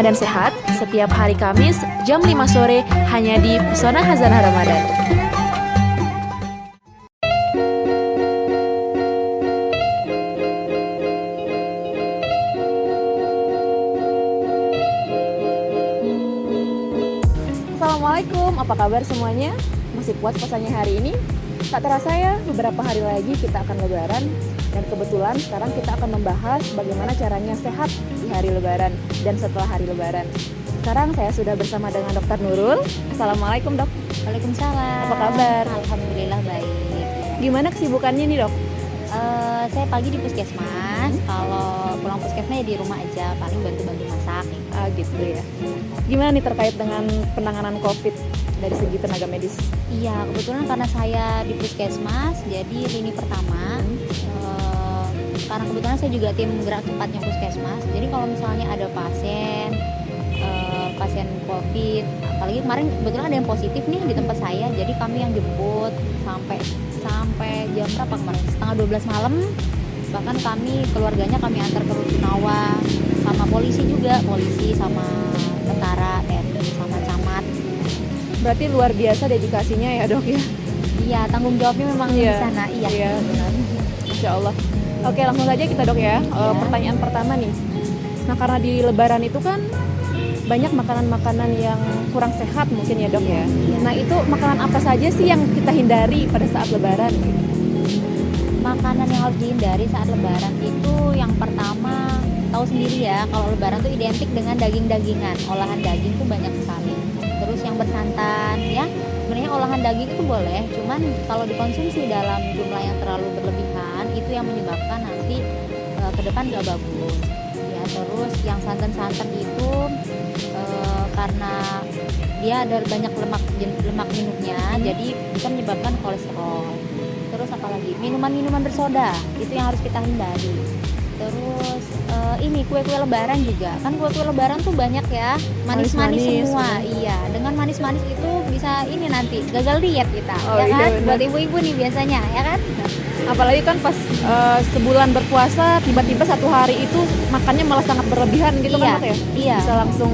Ramadan Sehat setiap hari Kamis jam 5 sore hanya di Pesona Khazanah Ramadan. Assalamualaikum, apa kabar semuanya? Masih kuat pesannya hari ini? Tak terasa ya, beberapa hari lagi kita akan lebaran. Dan kebetulan sekarang kita akan membahas bagaimana caranya sehat di hari lebaran dan setelah hari lebaran. Sekarang saya sudah bersama dengan Dr. Nurul. Assalamualaikum dok. Waalaikumsalam. Apa kabar? Alhamdulillah baik. Gimana kesibukannya nih dok? Saya pagi di puskesmas. Kalau pulang puskesmas ya di rumah aja, paling bantu-bantu masak. Gitu ya. Gimana nih terkait dengan penanganan COVID dari segi tenaga medis? Iya, kebetulan karena saya di puskesmas, jadi lini pertama. Karena kebetulan saya juga tim gerak cepatnya puskesmas. Jadi kalau misalnya ada pasien COVID, apalagi kemarin kebetulan ada yang positif nih di tempat saya, jadi kami yang jemput sampai jam berapa kemarin? Setengah 12 malam. Bahkan kami keluarganya kami antar ke Rusunawa, sama polisi sama tentara, TNI, sama camat. Berarti luar biasa dedikasinya ya dok ya? Iya, tanggung jawabnya memang di sana. Iya. Benar. Insya Allah. Oke, langsung saja kita dok ya. Pertanyaan pertama nih. Nah, karena di Lebaran itu kan banyak makanan-makanan yang kurang sehat mungkin ya dok ya. Iya. Nah, itu makanan apa saja sih yang kita hindari pada saat Lebaran? Makanan yang harus dihindari saat Lebaran itu yang pertama, tahu sendiri ya, kalau Lebaran tuh identik dengan daging-dagingan. Olahan daging tuh banyak sekali. Terus yang bersantan ya, sebenarnya olahan daging itu boleh, cuman kalau dikonsumsi dalam jumlah yang terlalu berlebihan itu yang menyebabkan nanti ke depan gak bagus ya. Terus yang santan-santan itu karena dia ada banyak lemak jenuhnya, jadi bisa menyebabkan kolesterol. Terus apalagi minuman-minuman bersoda itu yang harus kita hindari. Terus ini kue-kue lebaran juga, kan kue-kue lebaran tuh banyak ya, manis-manis semua. Iya, dengan manis-manis itu bisa ini nanti gagal diet kita, ya kan? Iya, buat ibu-ibu nih biasanya, ya kan? Apalagi kan pas sebulan berpuasa tiba-tiba satu hari itu makannya malah sangat berlebihan gitu kan dok ya? Iya. Bisa langsung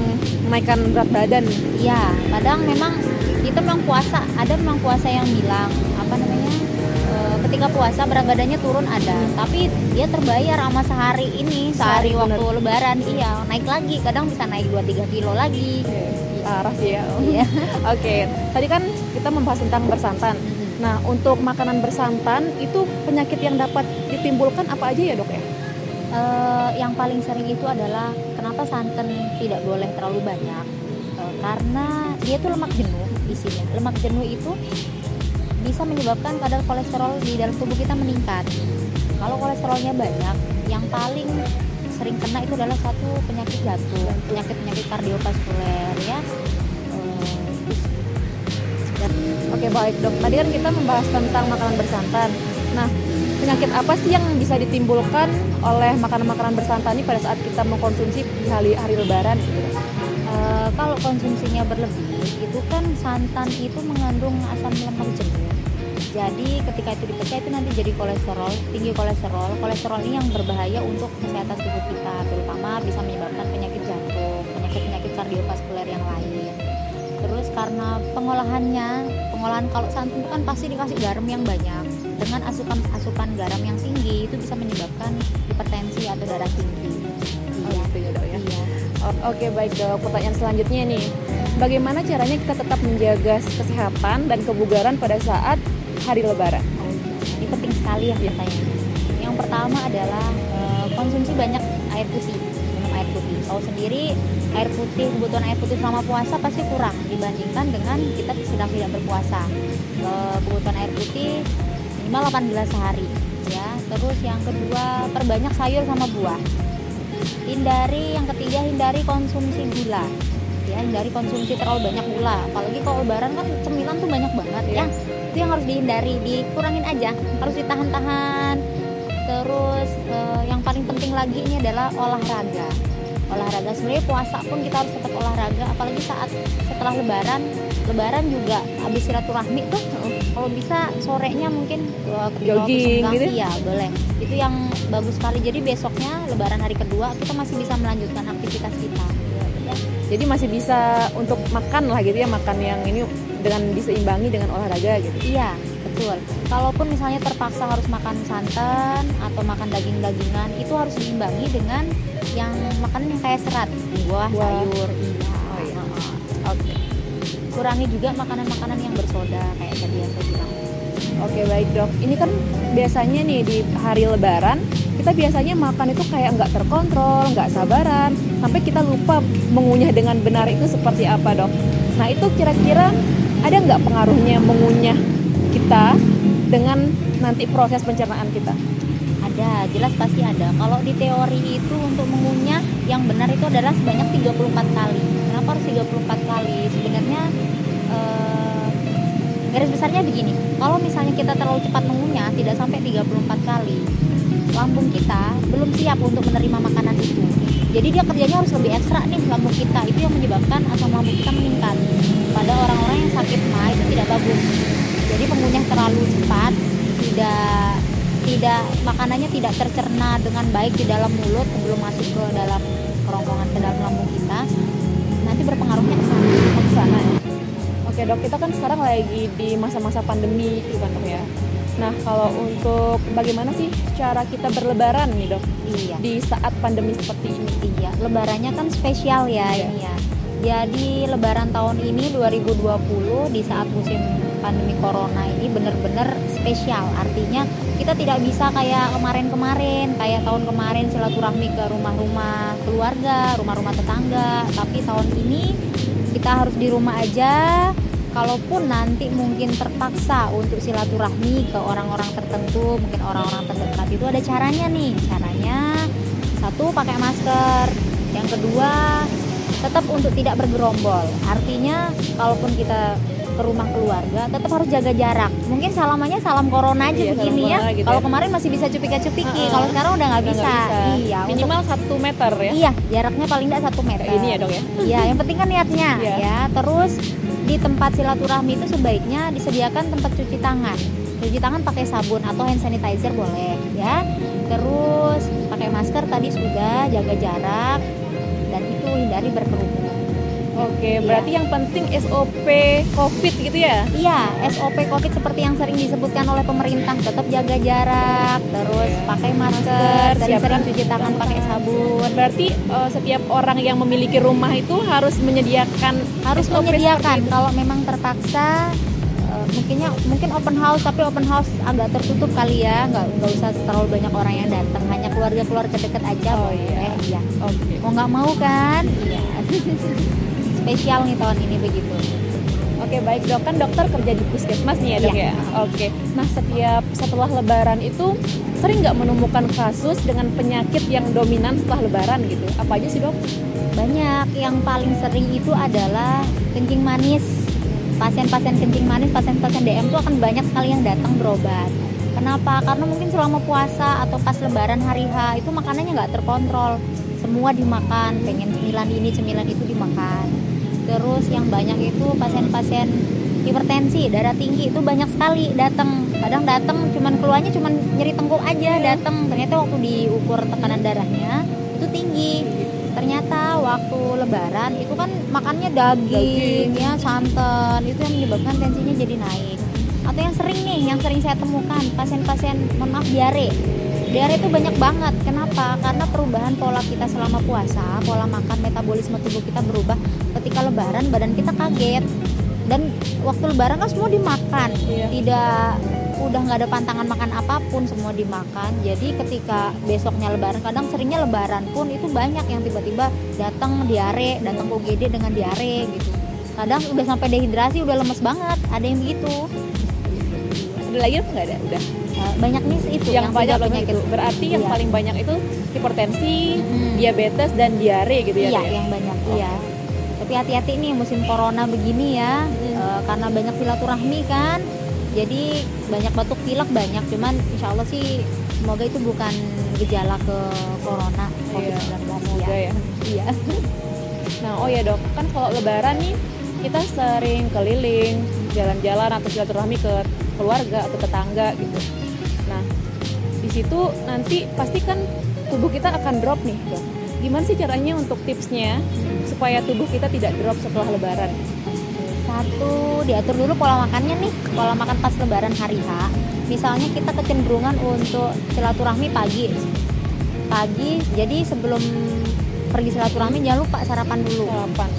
menaikkan berat badan. Iya, kadang memang itu memang puasa, ada memang puasa yang bilang apa namanya? Ketika puasa berat badannya turun ada, tapi dia terbayar sama sehari Sehari waktu bener. lebaran. Iya, naik lagi, kadang bisa naik 2-3 kilo lagi. Parah sih ya. Iya. Oke, tadi kan kita membahas tentang bersantan. Nah, untuk makanan bersantan itu penyakit yang dapat ditimbulkan apa aja ya dok ya? Yang paling sering itu adalah kenapa santan tidak boleh terlalu banyak, karena dia tuh lemak jenuh isinya. Lemak jenuh itu bisa menyebabkan kadar kolesterol di dalam tubuh kita meningkat. Kalau kolesterolnya banyak, yang paling sering kena itu adalah satu penyakit jantung, penyakit kardiovaskuler ya. Oke baik dok, tadi kan kita membahas tentang makanan bersantan. Nah, penyakit apa sih yang bisa ditimbulkan oleh makanan-makanan bersantan ini pada saat kita mengkonsumsi di hari lebaran gitu? Kalau konsumsinya berlebih, itu kan santan itu mengandung asam lemak jenuh. Jadi ketika itu dipecah itu nanti jadi kolesterol, tinggi kolesterol. Kolesterol ini yang berbahaya untuk kesehatan tubuh kita, terutama bisa menyebabkan penyakit jantung, penyakit kardiovaskuler yang lain. Terus karena pengolahan kalau santan itu kan pasti dikasih garam yang banyak. Dengan asupan garam yang tinggi itu bisa menyebabkan hipertensi atau darah tinggi. Iya, gitu ya dok ya. Iya. Oke baik dok, pertanyaan selanjutnya nih, bagaimana caranya kita tetap menjaga kesehatan dan kebugaran pada saat hari lebaran? Ini penting sekali ya katanya. Yang pertama adalah konsumsi banyak air putih, minum air putih. Tahu sendiri air putih, kebutuhan air putih selama puasa pasti kurang dibandingkan dengan kita sedang tidak berpuasa. Kebutuhan air putih minimal 8 gelas sehari ya. Terus yang kedua, perbanyak sayur sama buah. Yang ketiga hindari konsumsi gula. Ya, hindari konsumsi terlalu banyak gula. Apalagi kalau lebaran kan cemilan tuh banyak banget ya. Itu yang harus dihindari, dikurangin aja, harus ditahan-tahan. Terus yang paling penting lagi ini adalah olahraga. Sebenarnya puasa pun kita harus tetap olahraga, apalagi setelah lebaran juga habis silaturahmi tuh kalau bisa sorenya mungkin Jogging gitu. Iya boleh, itu yang bagus sekali. Jadi besoknya lebaran hari kedua kita masih bisa melanjutkan aktivitas kita. Jadi masih bisa untuk makan lah gitu ya, makan yang ini dengan diseimbangi dengan olahraga gitu. Iya, betul. Kalaupun misalnya terpaksa harus makan santan atau makan daging-dagingan, itu harus diimbangi dengan yang makanan yang kayak serat, buah, sayur. Iya. Oh iya. Oke. Kurangi juga makanan-makanan yang bersoda kayak tadi yang saya bilang. Oke, baik dok. Ini kan biasanya nih di hari Lebaran kita biasanya makan itu kayak nggak terkontrol, nggak sabaran, sampai kita lupa mengunyah dengan benar itu seperti apa dok. Nah itu kira-kira ada nggak pengaruhnya mengunyah kita dengan nanti proses pencernaan kita? Ada, jelas pasti ada. Kalau di teori itu untuk mengunyah yang benar itu adalah sebanyak 34 kali. Kenapa harus 34 kali? Sebenarnya garis besarnya begini. Kalau misalnya kita terlalu cepat mengunyah, tidak sampai 34 kali, lambung kita belum siap untuk menerima makanan itu. Jadi dia kerjanya harus lebih ekstra nih lambung kita. Itu yang menyebabkan asam lambung kita meningkat. Pada orang-orang yang sakit MA itu tidak bagus. Jadi mengunyah terlalu cepat, tidak makanannya tidak tercerna dengan baik di dalam mulut sebelum masuk ke dalam kerongkongan, ke dalam lambung kita, nanti berpengaruhnya ke sana. Oke dok, kita kan sekarang lagi di masa-masa pandemi gitu kan dok ya. Nah kalau untuk bagaimana sih cara kita berlebaran nih dok? Iya. Di saat pandemi seperti ini. Iya, lebarannya kan spesial ya ini ya. Jadi lebaran tahun ini 2020 di saat musim pandemi corona ini benar-benar spesial. Artinya kita tidak bisa kayak kemarin-kemarin, kayak tahun kemarin silaturahmi ke rumah-rumah keluarga, rumah-rumah tetangga. Tapi tahun ini kita harus di rumah aja. Kalaupun nanti mungkin terpaksa untuk silaturahmi ke orang-orang tertentu, mungkin orang-orang terdekat, itu ada caranya nih. Caranya satu, pakai masker. Yang kedua, tetap untuk tidak bergerombol. Artinya kalaupun kita ke rumah keluarga tetap harus jaga jarak. Mungkin salamannya salam corona aja begini ya. Gitu kalau ya. Kemarin masih bisa cupika-cupiki, kalau sekarang udah nggak bisa. Iya, minimal 1 meter ya. Iya, jaraknya paling tidak 1 meter. Kayak ini ya dok ya. Iya, yang penting kan niatnya ya. Terus di tempat silaturahmi itu sebaiknya disediakan tempat cuci tangan. Cuci tangan pakai sabun atau hand sanitizer boleh ya. Terus pakai masker tadi sudah, jaga jarak, dan itu hindari berkerumun. Oke, berarti yang penting SOP COVID gitu ya? Iya, SOP COVID seperti yang sering disebutkan oleh pemerintah, tetap jaga jarak, terus pakai masker, sering cuci tangan pakai sabun. Berarti setiap orang yang memiliki rumah itu harus menyediakan Kalau memang terpaksa mungkin open house, tapi open house agak tertutup kali ya, nggak usah terlalu banyak orang yang datang, hanya keluarga dekat aja. Iya. Oke. Mau nggak mau kan? Iya. Spesial nih tahun ini begitu. Oke, baik dok, kan dokter kerja di puskesmas nih ya dok ya. Oke. Nah setelah lebaran itu sering nggak menemukan kasus dengan penyakit yang dominan setelah lebaran gitu? Apa aja sih dok? Banyak. Yang paling sering itu adalah kencing manis. Pasien-pasien kencing manis, pasien-pasien DM itu akan banyak sekali yang datang berobat. Kenapa? Karena mungkin selama puasa atau pas lebaran hari H itu makanannya nggak terkontrol. Semua dimakan, pengen cemilan ini, cemilan itu dimakan. Terus yang banyak itu pasien-pasien hipertensi, darah tinggi itu banyak sekali datang. Kadang datang keluarnya cuman nyeri tengkuk aja datang. Ternyata waktu diukur tekanan darahnya itu tinggi. Ternyata waktu lebaran itu kan makannya daging ya, santan, itu yang menyebabkan tensinya jadi naik. Atau yang sering saya temukan pasien-pasien diare. Diare itu banyak banget. Kenapa? Karena perubahan pola kita selama puasa, pola makan, metabolisme tubuh kita berubah. Ketika lebaran badan kita kaget. Dan waktu lebaran kan semua dimakan. Udah nggak ada pantangan makan apapun, semua dimakan. Jadi ketika besoknya lebaran, kadang seringnya lebaran pun itu banyak yang tiba-tiba datang diare, datang UGD dengan diare gitu. Kadang udah sampai dehidrasi, udah lemes banget. Ada yang begitu. Ada lagi apa nggak ada? Udah. Banyaknya itu yang banyak penyakit itu. Berarti yang paling banyak itu hipertensi, diabetes dan diare gitu ya? Iya, yang banyak. Iya. Tapi hati-hati nih musim corona begini ya, karena banyak silaturahmi kan. Jadi banyak batuk pilek banyak, cuman insya Allah sih semoga itu bukan gejala ke corona COVID-19 semoga ya. Iya. Nah, oh ya dok, kan kalau lebaran nih kita sering keliling, jalan-jalan atau silaturahmi ke keluarga atau tetangga gitu. Nah, di situ nanti pasti kan tubuh kita akan drop nih dok. Gimana sih caranya untuk tipsnya supaya tubuh kita tidak drop setelah Lebaran? Satu, diatur dulu pola makannya nih, pola makan pas Lebaran hari H. Misalnya kita kecenderungan untuk silaturahmi pagi, jadi sebelum pergi silaturahmi jangan lupa sarapan dulu.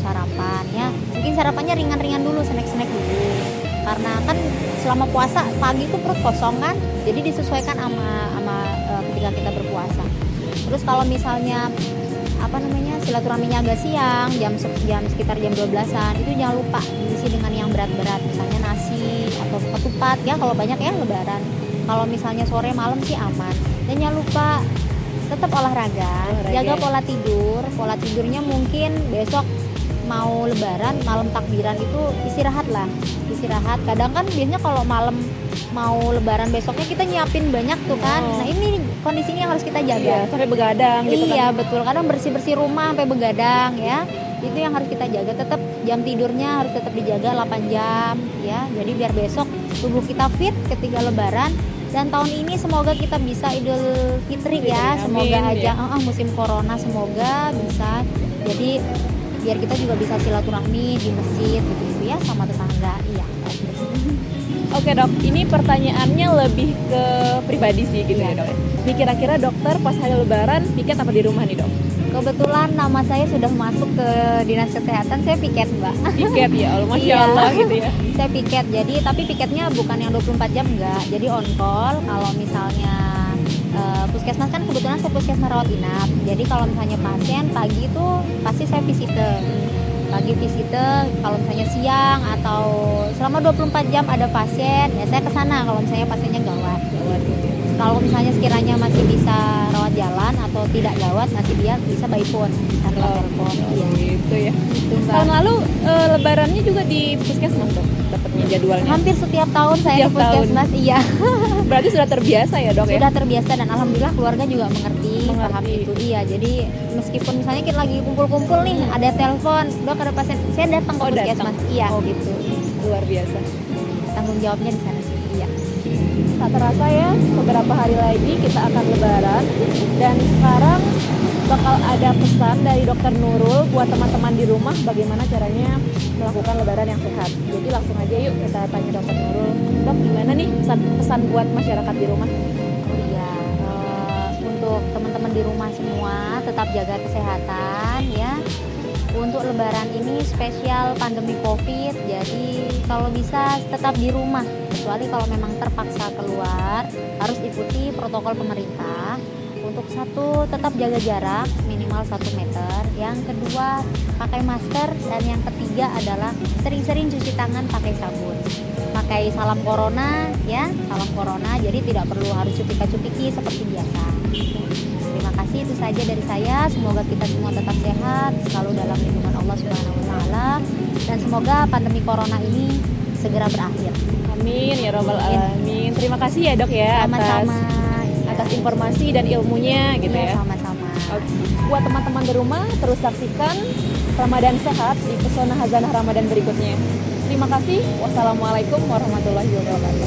Sarapan ya, mungkin sarapannya ringan-ringan dulu, snack-snack dulu. Karena kan selama puasa pagi itu perut kosong kan, jadi disesuaikan sama ketika kita berpuasa. Terus kalau misalnya silaturahminya agak siang, jam sekitar jam 12-an, itu jangan lupa diisi dengan yang berat-berat, misalnya nasi atau ketupat ya kalau banyak ya Lebaran. Kalau misalnya sore malam sih aman. Dan jangan lupa tetap olahraga, jaga pola tidurnya mungkin besok mau Lebaran, malam takbiran itu istirahat. Kadang kan biasanya kalau malam mau Lebaran besoknya kita nyiapin banyak tuh kan. Nah ini kondisinya yang harus kita jaga. Iya, sampai begadang gitu kan. Iya betul, kadang bersih rumah sampai begadang ya. Itu yang harus kita jaga. Tetap jam tidurnya harus tetap dijaga 8 jam ya. Jadi biar besok tubuh kita fit ketika Lebaran. Dan tahun ini semoga kita bisa Idul Fitri ya. Semoga aja musim corona semoga bisa. Jadi biar kita juga bisa silaturahmi di masjid gitu ya sama tetangga. Iya. Oke dok, ini pertanyaannya lebih ke pribadi sih gitu ya dok. Ini kira-kira dokter pas hari Lebaran piket apa di rumah nih dok? Kebetulan nama saya sudah masuk ke Dinas Kesehatan, saya piket mbak. Piket ya, Masya Allah gitu ya. Saya piket, jadi tapi piketnya bukan yang 24 jam enggak, jadi on call. Kalau misalnya puskesmas kan kebetulan saya puskesmas rawat inap, jadi kalau misalnya pasien pagi itu pasti saya visiter. Pagi visiter, kalau misalnya siang atau selama 24 jam ada pasien, ya saya ke sana kalau misalnya pasiennya gawat. Kalau misalnya sekiranya masih bisa rawat jalan atau tidak gawat, masih bisa by phone, bisa telepon. Iya. Gitu ya. Gitu, Mbak. Tahun lalu Lebarannya juga di puskesmas dok, dapatnya jadwalnya. Hampir setiap tahun saya ke puskesmas, iya. Berarti sudah terbiasa ya dok ya? Sudah terbiasa dan alhamdulillah keluarga juga mengerti. Paham itu. Iya, jadi meskipun misalnya kita lagi kumpul-kumpul nih, ada telepon, dok ada pasien, saya datang ke puskesmas. Iya, gitu. Luar biasa. Tanggung jawabnya di sana sih. Iya. Tak terasa ya, beberapa hari lagi kita akan Lebaran. Dan sekarang bakal ada pesan dari Dokter Nurul buat teman-teman di rumah bagaimana caranya melakukan Lebaran yang sehat. Jadi langsung aja yuk kita tanya Dokter Nurul. Dok, gimana nih pesan buat masyarakat di rumah? Iya, untuk teman-teman di rumah semua tetap jaga kesehatan ya. Untuk Lebaran ini spesial pandemi COVID, jadi kalau bisa tetap di rumah. Kecuali kalau memang terpaksa keluar, harus ikuti protokol pemerintah. Untuk satu, tetap jaga jarak minimal 1 meter. Yang kedua, pakai masker. Dan yang ketiga adalah sering-sering cuci tangan pakai sabun. Pakai salam corona ya, salam corona. Jadi tidak perlu harus cupika-cupiki seperti biasa. Terima kasih, itu saja dari saya. Semoga kita semua tetap sehat, selalu dalam lindungan Allah Subhanahu wa taala, dan semoga pandemi corona ini segera berakhir. Amin ya robbal alamin. Terima kasih ya dok ya atas informasi dan ilmunya gitu ya. Sama-sama. Oke. Buat teman-teman di rumah terus saksikan Ramadan Sehat di Pesona Hazanah Ramadan berikutnya. Terima kasih. Wassalamualaikum warahmatullahi wabarakatuh.